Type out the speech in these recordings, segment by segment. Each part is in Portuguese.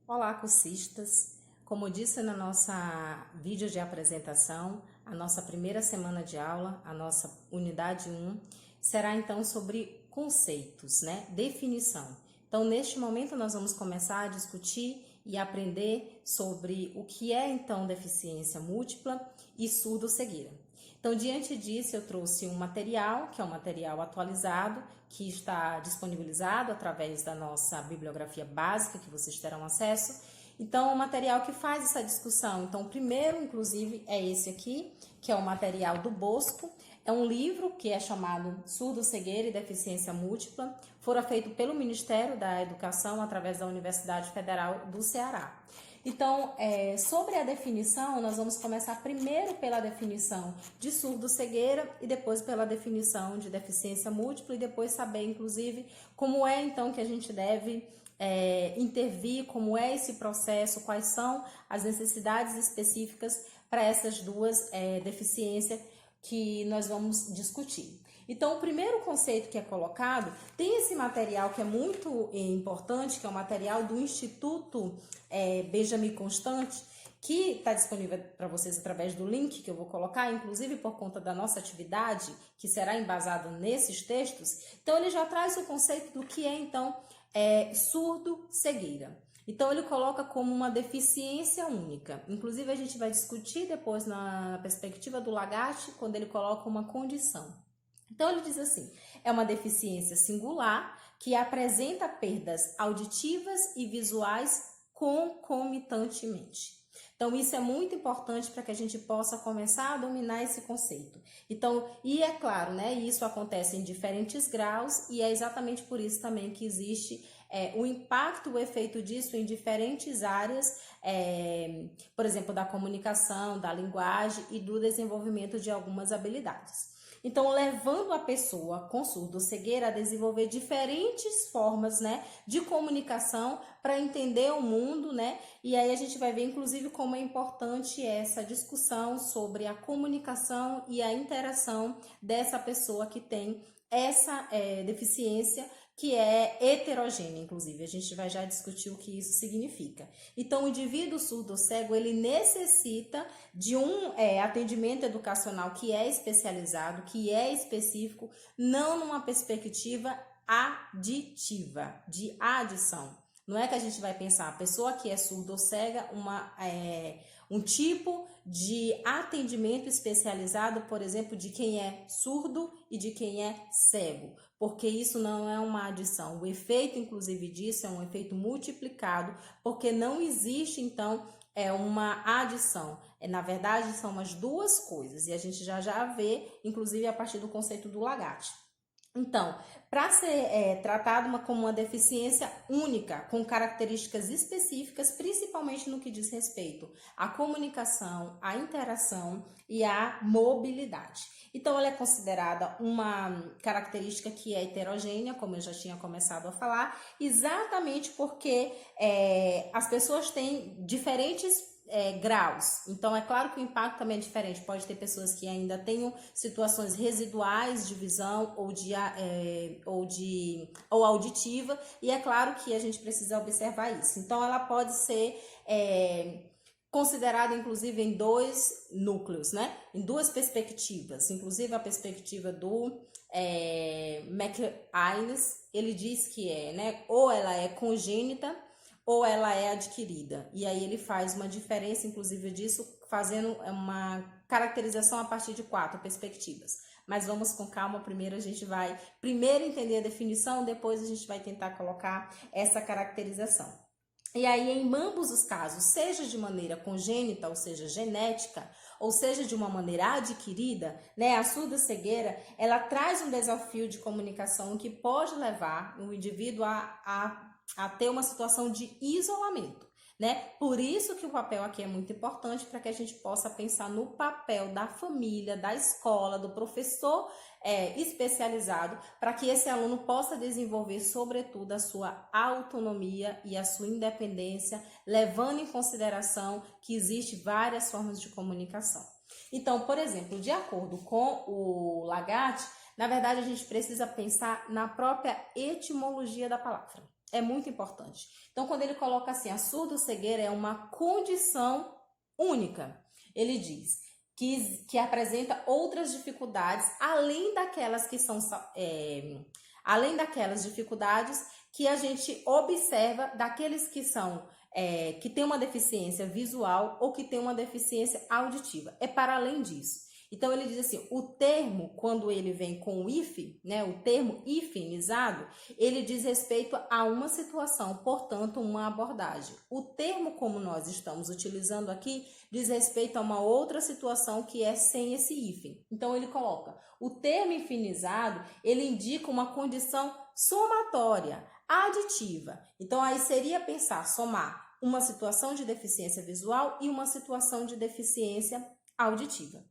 Olá, cursistas! Como disse na nossa vídeo de apresentação, a nossa primeira semana de aula, a nossa unidade 1, será então sobre conceitos, né? Definição. Então, neste momento, nós vamos começar a discutir e aprender sobre o que é então deficiência múltipla e surdo-cegueira. Então, diante disso, eu trouxe um material, que é um material atualizado, que está disponibilizado através da nossa bibliografia básica, que vocês terão acesso. Então, é um material que faz essa discussão. Então, o primeiro, inclusive, é esse aqui, que é o material do Bosco. É um livro que é chamado Surdo-Cegueira e Deficiência Múltipla. Fora feito pelo Ministério da Educação através da Universidade Federal do Ceará. Então, sobre a definição, nós vamos começar primeiro pela definição de surdo-cegueira e depois pela definição de deficiência múltipla e depois saber, inclusive, como é então que a gente deve intervir, como é esse processo, quais são as necessidades específicas para essas duas deficiências que nós vamos discutir. Então, o primeiro conceito que é colocado, tem esse material que é muito importante, que é o material do Instituto Benjamin Constant, que está disponível para vocês através do link que eu vou colocar, inclusive por conta da nossa atividade, que será embasada nesses textos. Então, ele já traz o conceito do que é, então, surdo-cegueira. Então, ele coloca como uma deficiência única. Inclusive, a gente vai discutir depois na perspectiva do Lagatti, quando ele coloca uma condição. Então, ele diz assim, é uma deficiência singular que apresenta perdas auditivas e visuais concomitantemente. Então, isso é muito importante para que a gente possa começar a dominar esse conceito. Então, e é claro, né, isso acontece em diferentes graus e é exatamente por isso também que existe o impacto, o efeito disso em diferentes áreas, por exemplo, da comunicação, da linguagem e do desenvolvimento de algumas habilidades. Então, levando a pessoa com surdo-cegueira a desenvolver diferentes formas, né, de comunicação para entender o mundo, né? E aí a gente vai ver, inclusive, como é importante essa discussão sobre a comunicação e a interação dessa pessoa que tem essa deficiência, que é heterogênea, inclusive. A gente vai já discutir o que isso significa. Então, o indivíduo surdo-cego, ele necessita de um atendimento educacional que é especializado, que é específico, não numa perspectiva aditiva, de adição. Não é que a gente vai pensar, a pessoa que é surdo-cega, um tipo de atendimento especializado, por exemplo, de quem é surdo e de quem é cego, porque isso não é uma adição. O efeito, inclusive, disso é um efeito multiplicado, porque não existe, então, uma adição. Na verdade, são as duas coisas, e a gente já vê, inclusive, a partir do conceito do Lagatti. Então, para ser tratado como uma deficiência única, com características específicas, principalmente no que diz respeito à comunicação, à interação e à mobilidade. Então, ela é considerada uma característica que é heterogênea, como eu já tinha começado a falar, exatamente porque as pessoas têm diferentes graus. Então, é claro que o impacto também é diferente. Pode ter pessoas que ainda tenham situações residuais de visão ou auditiva, e é claro que a gente precisa observar isso. Então, ela pode ser considerada, inclusive, em dois núcleos, né? Em duas perspectivas. Inclusive, a perspectiva do McInnes, ele diz que né? Ou ela é congênita, ou ela é adquirida. E aí ele faz uma diferença, inclusive, disso, fazendo uma caracterização a partir de 4 perspectivas. Mas vamos com calma, primeiro a gente vai entender a definição, depois a gente vai tentar colocar essa caracterização. E aí, em ambos os casos, seja de maneira congênita, ou seja, genética, ou seja, de uma maneira adquirida, né, a surdo-cegueira, ela traz um desafio de comunicação que pode levar o indivíduo a ter uma situação de isolamento, né? Por isso que o papel aqui é muito importante, para que a gente possa pensar no papel da família, da escola, do professor especializado, para que esse aluno possa desenvolver, sobretudo, a sua autonomia e a sua independência, levando em consideração que existem várias formas de comunicação. Então, por exemplo, de acordo com o Lagatti, na verdade, a gente precisa pensar na própria etimologia da palavra. É muito importante. Então, quando ele coloca assim, a surdo-cegueira é uma condição única. Ele diz que apresenta outras dificuldades, além daquelas dificuldades que a gente observa daqueles que são que tem uma deficiência visual ou que tem uma deficiência auditiva. É para além disso. Então, ele diz assim, o termo, quando ele vem com o if, né, o termo ifemizado, ele diz respeito a uma situação, portanto, uma abordagem. O termo, como nós estamos utilizando aqui, diz respeito a uma outra situação que é sem esse hífen. Então, ele coloca, o termo ifemizado, ele indica uma condição somatória, aditiva. Então, aí seria pensar, somar uma situação de deficiência visual e uma situação de deficiência auditiva.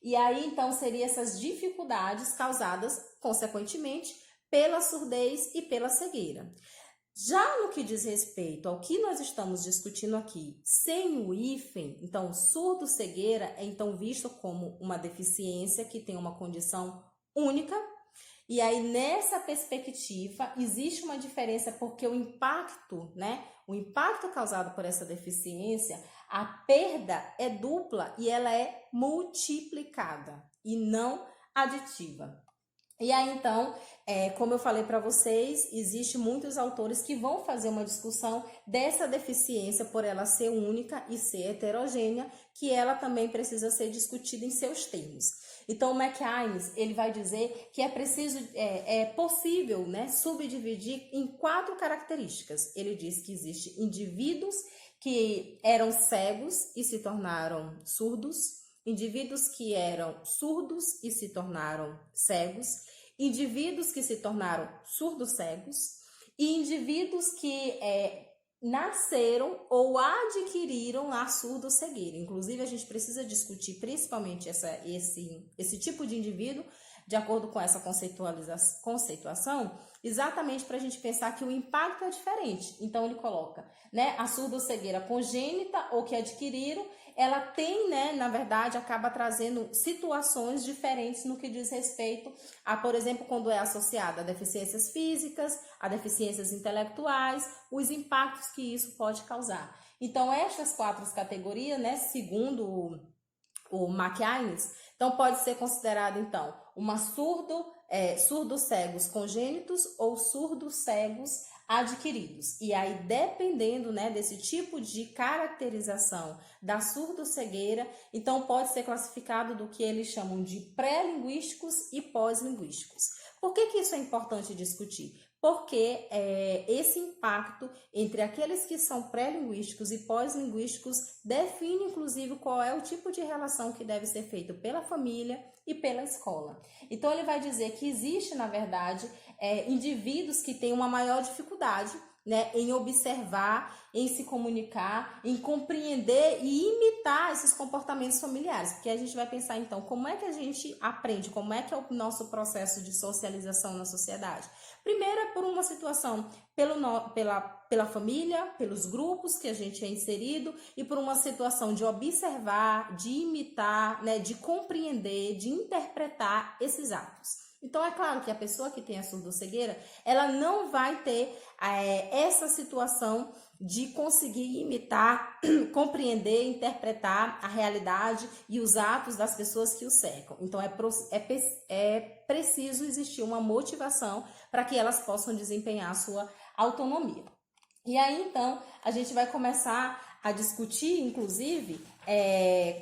E aí, então, seriam essas dificuldades causadas, consequentemente, pela surdez e pela cegueira. Já no que diz respeito ao que nós estamos discutindo aqui, sem o hífen, então, surdo-cegueira é então visto como uma deficiência que tem uma condição única. E aí, nessa perspectiva, existe uma diferença porque o impacto, né? O impacto causado por essa deficiência, a perda é dupla e ela é multiplicada e não aditiva. E aí, então, como eu falei para vocês, existe muitos autores que vão fazer uma discussão dessa deficiência por ela ser única e ser heterogênea, que ela também precisa ser discutida em seus termos. Então, o McInnes, ele vai dizer que é possível, né, subdividir em 4 características. Ele diz que existem indivíduos que eram cegos e se tornaram surdos, indivíduos que eram surdos e se tornaram cegos, indivíduos que se tornaram surdos-cegos e indivíduos que nasceram ou adquiriram a surdo-cegueira. Inclusive, a gente precisa discutir principalmente esse tipo de indivíduo, de acordo com essa conceituação, exatamente para a gente pensar que o impacto é diferente. Então, ele coloca, né, a surdo-cegueira congênita ou que adquiriram, ela tem, né, na verdade, acaba trazendo situações diferentes no que diz respeito a, por exemplo, quando é associada a deficiências físicas, a deficiências intelectuais, os impactos que isso pode causar. Então, estas 4 categorias, né, segundo o McInnes, então pode ser considerado, então, uma surdos-cegos congênitos ou surdos-cegos adquiridos. E aí, dependendo, né, desse tipo de caracterização da surdo-cegueira, então pode ser classificado do que eles chamam de pré-linguísticos e pós-linguísticos. Por que isso é importante discutir? Porque esse impacto entre aqueles que são pré-linguísticos e pós-linguísticos define, inclusive, qual é o tipo de relação que deve ser feito pela família e pela escola. Então, ele vai dizer que existe, na verdade, indivíduos que têm uma maior dificuldade, né, em observar, em se comunicar, em compreender e imitar esses comportamentos familiares. Porque a gente vai pensar, então, como é que a gente aprende, como é que é o nosso processo de socialização na sociedade. Primeiro é por uma situação pela família, pelos grupos que a gente é inserido e por uma situação de observar, de imitar, né, de compreender, de interpretar esses atos. Então, é claro que a pessoa que tem a surdo-cegueira, ela não vai ter essa situação de conseguir imitar, compreender, interpretar a realidade e os atos das pessoas que o cercam. Então, é preciso existir uma motivação para que elas possam desempenhar a sua autonomia. E aí, então, a gente vai começar a discutir, inclusive,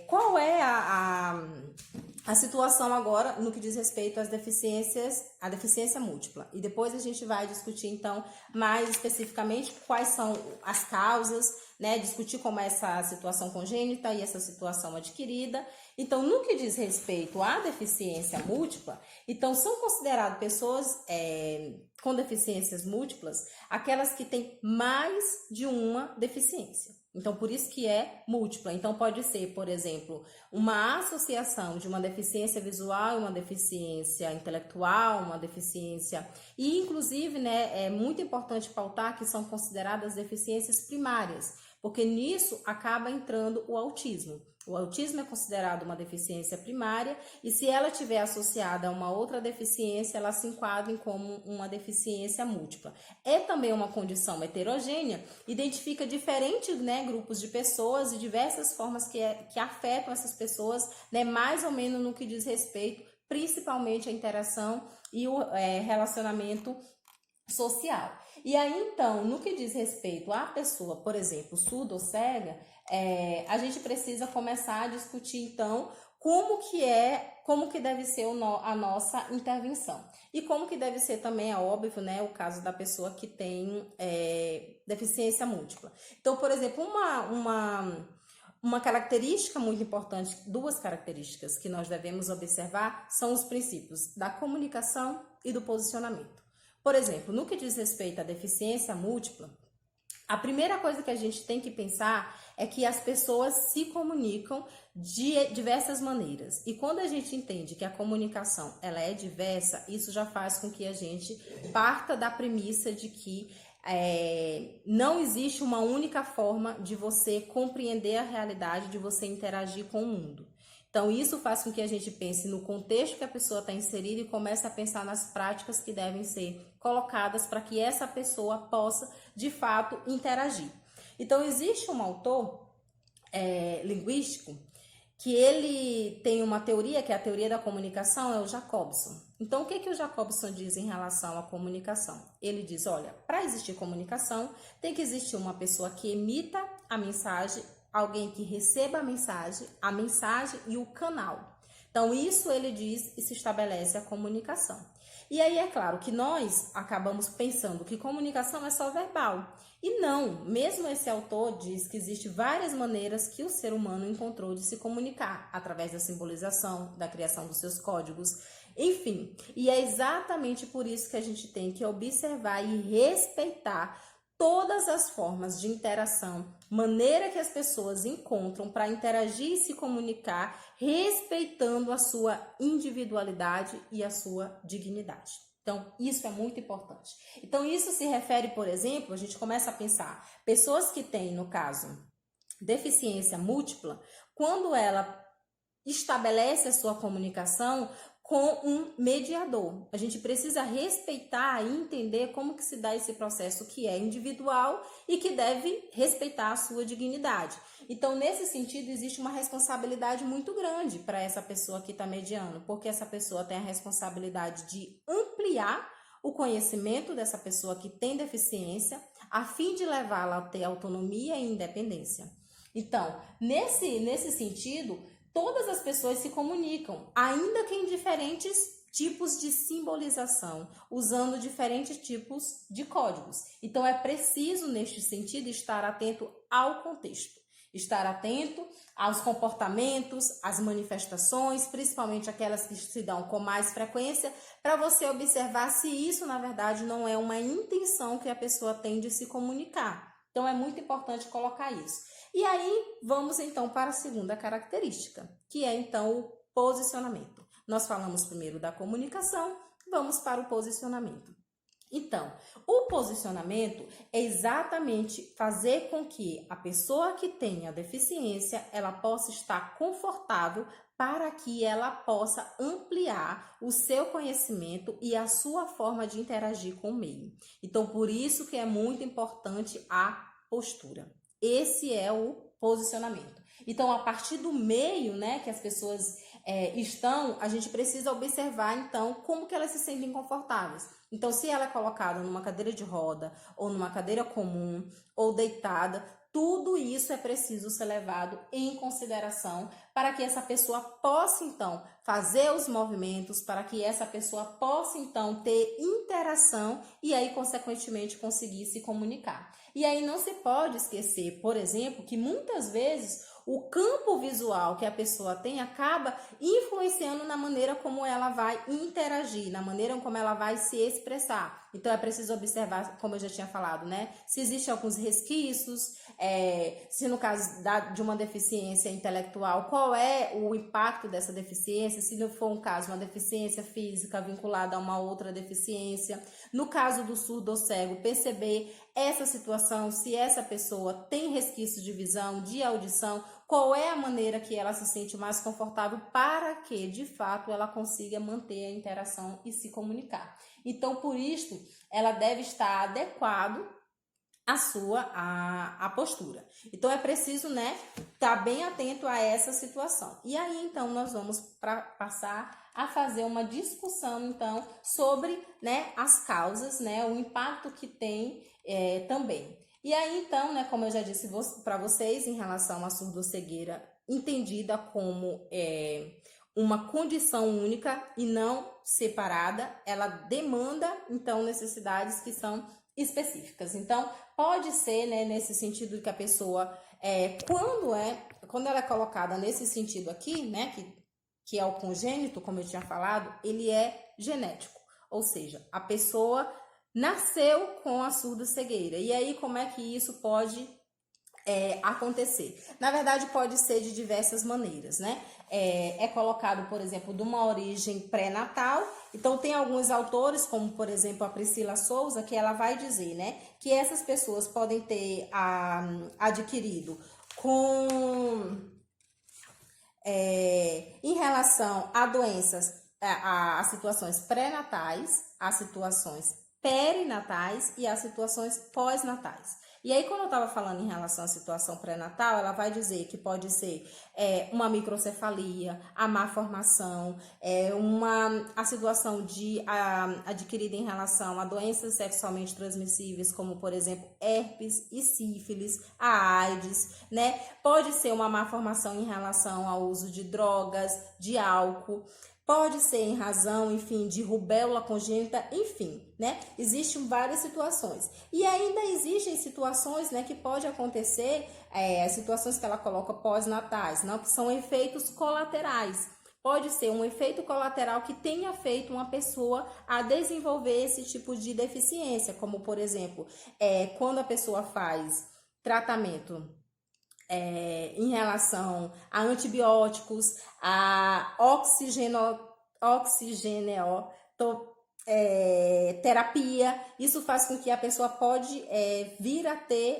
qual é a situação agora no que diz respeito às deficiências, à deficiência múltipla. E depois a gente vai discutir, então, mais especificamente quais são as causas, né? Discutir como é essa situação congênita e essa situação adquirida. Então, no que diz respeito à deficiência múltipla, então são consideradas pessoas com deficiências múltiplas aquelas que têm mais de uma deficiência. Então, por isso que é múltipla. Então, pode ser, por exemplo, uma associação de uma deficiência visual, uma deficiência intelectual, uma deficiência... E, inclusive, né, é muito importante pautar que são consideradas deficiências primárias. porque nisso acaba entrando o autismo. O autismo é considerado uma deficiência primária e se ela tiver associada a uma outra deficiência, ela se enquadra como uma deficiência múltipla. É também uma condição heterogênea, identifica diferentes, né, grupos de pessoas e diversas formas que afetam essas pessoas, né, mais ou menos no que diz respeito, principalmente a interação e o relacionamento social. E aí, então, no que diz respeito à pessoa, por exemplo, surda ou cega, a gente precisa começar a discutir, então, como que deve ser a nossa intervenção. E como que deve ser também, é óbvio, né, o caso da pessoa que tem deficiência múltipla. Então, por exemplo, uma característica muito importante, duas características que nós devemos observar são os princípios da comunicação e do posicionamento. Por exemplo, no que diz respeito à deficiência múltipla, a primeira coisa que a gente tem que pensar é que as pessoas se comunicam de diversas maneiras. E quando a gente entende que a comunicação ela é diversa, isso já faz com que a gente parta da premissa de que não existe uma única forma de você compreender a realidade, de você interagir com o mundo. Então, isso faz com que a gente pense no contexto que a pessoa está inserida e comece a pensar nas práticas que devem ser colocadas para que essa pessoa possa, de fato, interagir. Então, existe um autor linguístico que ele tem uma teoria, que é a teoria da comunicação, é o Jacobson. Então, o que o Jacobson diz em relação à comunicação? Ele diz, olha, para existir comunicação, tem que existir uma pessoa que emita a mensagem, alguém que receba a mensagem e o canal. Então, isso ele diz e se estabelece a comunicação. E aí é claro que nós acabamos pensando que comunicação é só verbal. E não, mesmo esse autor diz que existem várias maneiras que o ser humano encontrou de se comunicar, através da simbolização, da criação dos seus códigos, enfim. E é exatamente por isso que a gente tem que observar e respeitar todas as formas de interação, maneira que as pessoas encontram para interagir e se comunicar, respeitando a sua individualidade e a sua dignidade. Então, isso é muito importante. Então, isso se refere, por exemplo, a gente começa a pensar, pessoas que têm, no caso, deficiência múltipla, quando ela estabelece a sua comunicação com um mediador. A gente precisa respeitar e entender como que se dá esse processo que é individual e que deve respeitar a sua dignidade. Então, nesse sentido, existe uma responsabilidade muito grande para essa pessoa que está mediando, porque essa pessoa tem a responsabilidade de ampliar o conhecimento dessa pessoa que tem deficiência, a fim de levá-la a ter autonomia e independência. Então, nesse sentido, todas as pessoas se comunicam, ainda que em diferentes tipos de simbolização, usando diferentes tipos de códigos. Então, é preciso, neste sentido, estar atento ao contexto, estar atento aos comportamentos, às manifestações, principalmente aquelas que se dão com mais frequência, para você observar se isso, na verdade, não é uma intenção que a pessoa tem de se comunicar. Então, é muito importante colocar isso. E aí, vamos então para a segunda característica, que é então o posicionamento. Nós falamos primeiro da comunicação, vamos para o posicionamento. Então, o posicionamento é exatamente fazer com que a pessoa que tenha deficiência, ela possa estar confortável para que ela possa ampliar o seu conhecimento e a sua forma de interagir com o meio. Então, por isso que é muito importante a postura. Esse é o posicionamento. Então, a partir do meio, né, que as pessoas estão, a gente precisa observar, então, como que elas se sentem confortáveis. Então, se ela é colocada numa cadeira de roda, ou numa cadeira comum, ou deitada, tudo isso é preciso ser levado em consideração para que essa pessoa possa, então, fazer os movimentos, para que essa pessoa possa, então, ter interação e aí, consequentemente, conseguir se comunicar. E aí não se pode esquecer, por exemplo, que muitas vezes o campo visual que a pessoa tem acaba influenciando na maneira como ela vai interagir, na maneira como ela vai se expressar. Então é preciso observar, como eu já tinha falado, né? Se existem alguns resquícios, se no caso de uma deficiência intelectual, qual é o impacto dessa deficiência, se não for um caso, uma deficiência física vinculada a uma outra deficiência. No caso do surdo ou cego, perceber essa situação, se essa pessoa tem resquício de visão, de audição, qual é a maneira que ela se sente mais confortável para que, de fato, ela consiga manter a interação e se comunicar. Então, por isso, ela deve estar adequado a postura. Então, é preciso, né, estar bem atento a essa situação. E aí, então, nós vamos passar a fazer uma discussão, então, sobre, né, as causas, né, o impacto que tem também. E aí, então, né, como eu já disse para vocês, em relação à surdocegueira, entendida como uma condição única e não separada, ela demanda, então, necessidades que são específicas. Então, pode ser, né, nesse sentido que a pessoa, quando ela é colocada nesse sentido aqui, né, que é o congênito, como eu tinha falado, ele é genético. Ou seja, a pessoa nasceu com a surdo-cegueira. E aí, como é que isso pode acontecer? Na verdade, pode ser de diversas maneiras, né? É colocado, por exemplo, de uma origem pré-natal. Então, tem alguns autores, como, por exemplo, a Priscila Souza, que ela vai dizer, né, que essas pessoas podem ter adquirido em relação a doenças, a situações pré-natais, a situações perinatais e as situações pós-natais. E aí, quando eu estava falando em relação à situação pré-natal, ela vai dizer que pode ser uma microcefalia, a má formação, a situação adquirida em relação a doenças sexualmente transmissíveis, como, por exemplo, herpes e sífilis, a AIDS, né? Pode ser uma má formação em relação ao uso de drogas, de álcool. Pode ser em razão, enfim, de rubéola congênita, enfim, né? Existem várias situações. E ainda existem situações, né, que pode acontecer, as situações que ela coloca pós-natais, não, que são efeitos colaterais. Pode ser um efeito colateral que tenha feito uma pessoa a desenvolver esse tipo de deficiência, como, por exemplo, quando a pessoa faz tratamento em relação a antibióticos, a terapia, isso faz com que a pessoa pode vir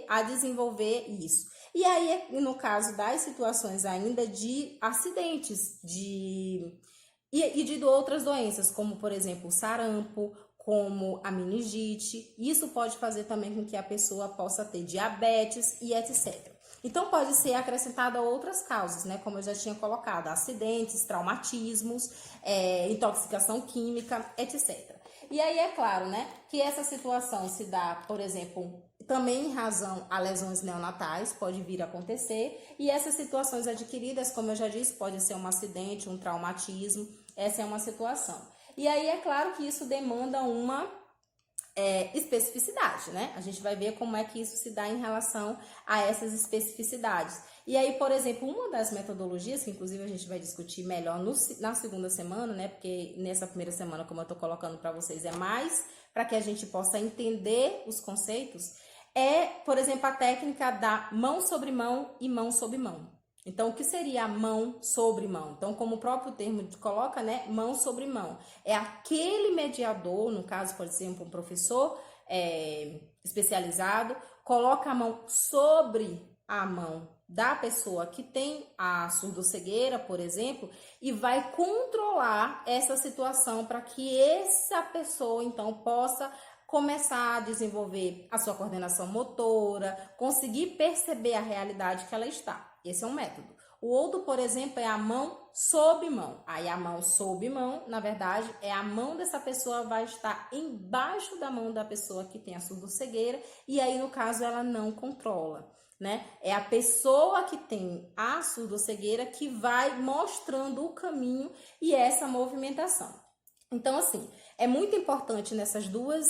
a desenvolver isso. E aí, no caso das situações ainda de acidentes e de outras doenças, como, por exemplo, o sarampo, como a meningite, isso pode fazer também com que a pessoa possa ter diabetes e etc. Então, pode ser acrescentada outras causas, né? Como eu já tinha colocado, acidentes, traumatismos, intoxicação química, etc. E aí, é claro, né, que essa situação se dá, por exemplo, também em razão a lesões neonatais, pode vir a acontecer, e essas situações adquiridas, como eu já disse, pode ser um acidente, um traumatismo, essa é uma situação. E aí, é claro que isso demanda uma especificidade, né? A gente vai ver como é que isso se dá em relação a essas especificidades. E aí, por exemplo, uma das metodologias, que inclusive a gente vai discutir melhor na segunda semana, né? Porque nessa primeira semana, como eu tô colocando para vocês, é mais para que a gente possa entender os conceitos, por exemplo, a técnica da mão sobre mão e mão sobre mão. Então, o que seria a mão sobre mão? Então, como o próprio termo coloca, né? Mão sobre mão. É aquele mediador, no caso pode ser um professor especializado, coloca a mão sobre a mão da pessoa que tem a surdocegueira, por exemplo, e vai controlar essa situação para que essa pessoa, então, possa começar a desenvolver a sua coordenação motora, conseguir perceber a realidade que ela está. Esse é um método. O outro, por exemplo, é a mão sob mão. Aí a mão sob mão, na verdade, é a mão dessa pessoa vai estar embaixo da mão da pessoa que tem a surdocegueira e aí, no caso, ela não controla, né? É a pessoa que tem a surdocegueira que vai mostrando o caminho e essa movimentação. Então, assim, é muito importante nessas duas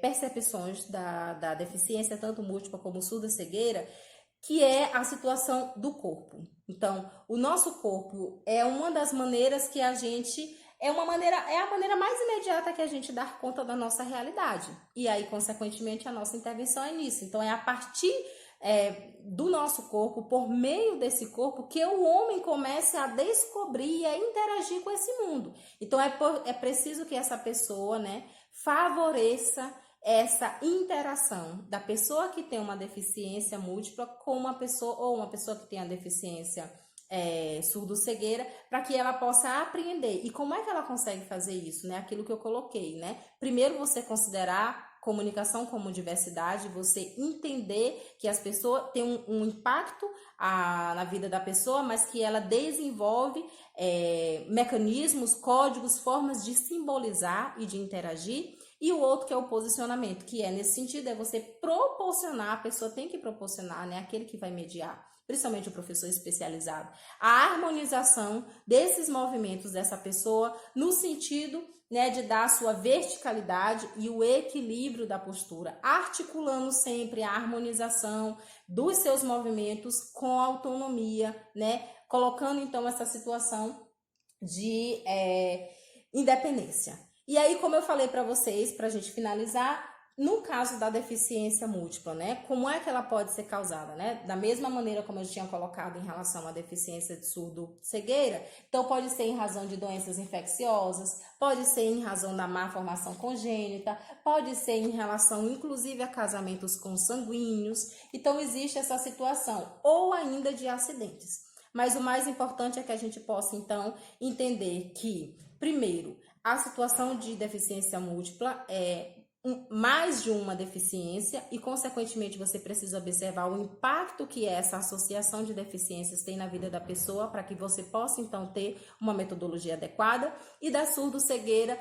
percepções da deficiência, tanto múltipla como surda-cegueira, que é a situação do corpo. Então, o nosso corpo é uma das maneiras que a gente é a maneira mais imediata que a gente dá conta da nossa realidade. E aí, consequentemente, a nossa intervenção é nisso. Então, é a partir do nosso corpo, por meio desse corpo, que o homem comece a descobrir e a interagir com esse mundo. Então, é preciso que essa pessoa, né, favoreça essa interação da pessoa que tem uma deficiência múltipla com uma pessoa, ou uma pessoa que tem a deficiência surdo-cegueira, para que ela possa aprender. E como é que ela consegue fazer isso, né? Aquilo que eu coloquei, né? Primeiro, você considerar comunicação como diversidade, você entender que as pessoas têm um impacto na vida da pessoa, mas que ela desenvolve mecanismos, códigos, formas de simbolizar e de interagir. E o outro que é o posicionamento, que nesse sentido, é você proporcionar, a pessoa tem que proporcionar, né, aquele que vai mediar, principalmente o professor especializado, a harmonização desses movimentos dessa pessoa no sentido, né, de dar a sua verticalidade e o equilíbrio da postura, articulando sempre a harmonização dos seus movimentos com autonomia, né, colocando então essa situação de independência. E aí, como eu falei para vocês, para a gente finalizar, no caso da deficiência múltipla, né, como é que ela pode ser causada, né? Da mesma maneira como eu tinha colocado em relação à deficiência de surdo-cegueira, então pode ser em razão de doenças infecciosas, pode ser em razão da má formação congênita, pode ser em relação, inclusive, a casamentos consanguíneos. Então, existe essa situação, ou ainda de acidentes. Mas o mais importante é que a gente possa, então, entender que, primeiro, a situação de deficiência múltipla é mais de uma deficiência e, consequentemente, você precisa observar o impacto que essa associação de deficiências tem na vida da pessoa para que você possa, então, ter uma metodologia adequada. E da surdo-cegueira,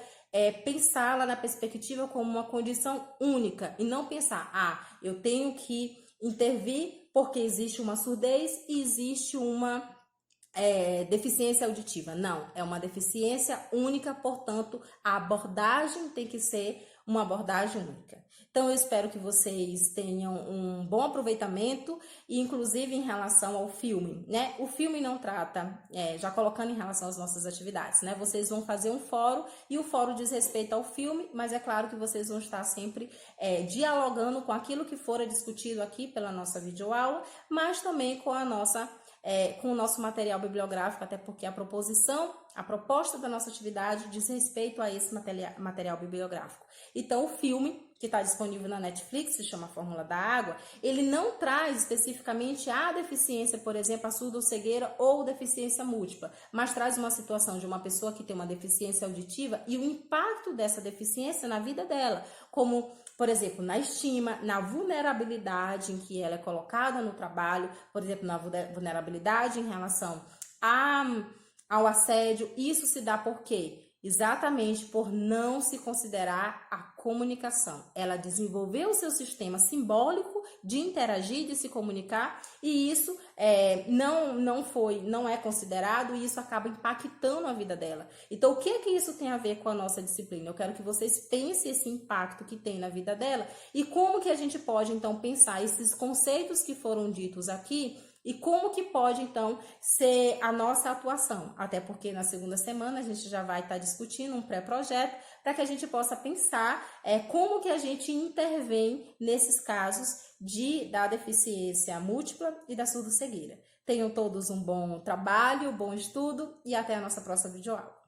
pensá-la na perspectiva como uma condição única e não pensar, eu tenho que intervir porque existe uma surdez e existe uma deficiência auditiva. Não, é uma deficiência única, portanto, a abordagem tem que ser uma abordagem única. Então, eu espero que vocês tenham um bom aproveitamento e, inclusive, em relação ao filme, né? O filme não trata, já colocando em relação às nossas atividades, né? Vocês vão fazer um fórum e o fórum diz respeito ao filme, mas é claro que vocês vão estar sempre dialogando com aquilo que for discutido aqui pela nossa videoaula, mas também com com o nosso material bibliográfico, até porque a proposta da nossa atividade diz respeito a esse material bibliográfico. Então, o filme, que está disponível na Netflix, se chama Fórmula da Água, ele não traz especificamente a deficiência, por exemplo, a surdo-cegueira ou deficiência múltipla, mas traz uma situação de uma pessoa que tem uma deficiência auditiva e o impacto dessa deficiência na vida dela, como, por exemplo, na estima, na vulnerabilidade em que ela é colocada no trabalho, por exemplo, na vulnerabilidade em relação ao assédio. Isso se dá por quê? Exatamente por não se considerar a comunicação. Ela desenvolveu o seu sistema simbólico de interagir, de se comunicar, e isso não é considerado, e isso acaba impactando a vida dela. Então, o que é que isso tem a ver com a nossa disciplina? Eu quero que vocês pensem esse impacto que tem na vida dela e como que a gente pode, então, pensar esses conceitos que foram ditos aqui e como que pode, então, ser a nossa atuação. Até porque na segunda semana a gente já vai estar discutindo um pré-projeto para que a gente possa pensar como que a gente intervém nesses casos da deficiência múltipla e da surdo-cegueira. Tenham todos um bom trabalho, bom estudo e até a nossa próxima videoaula.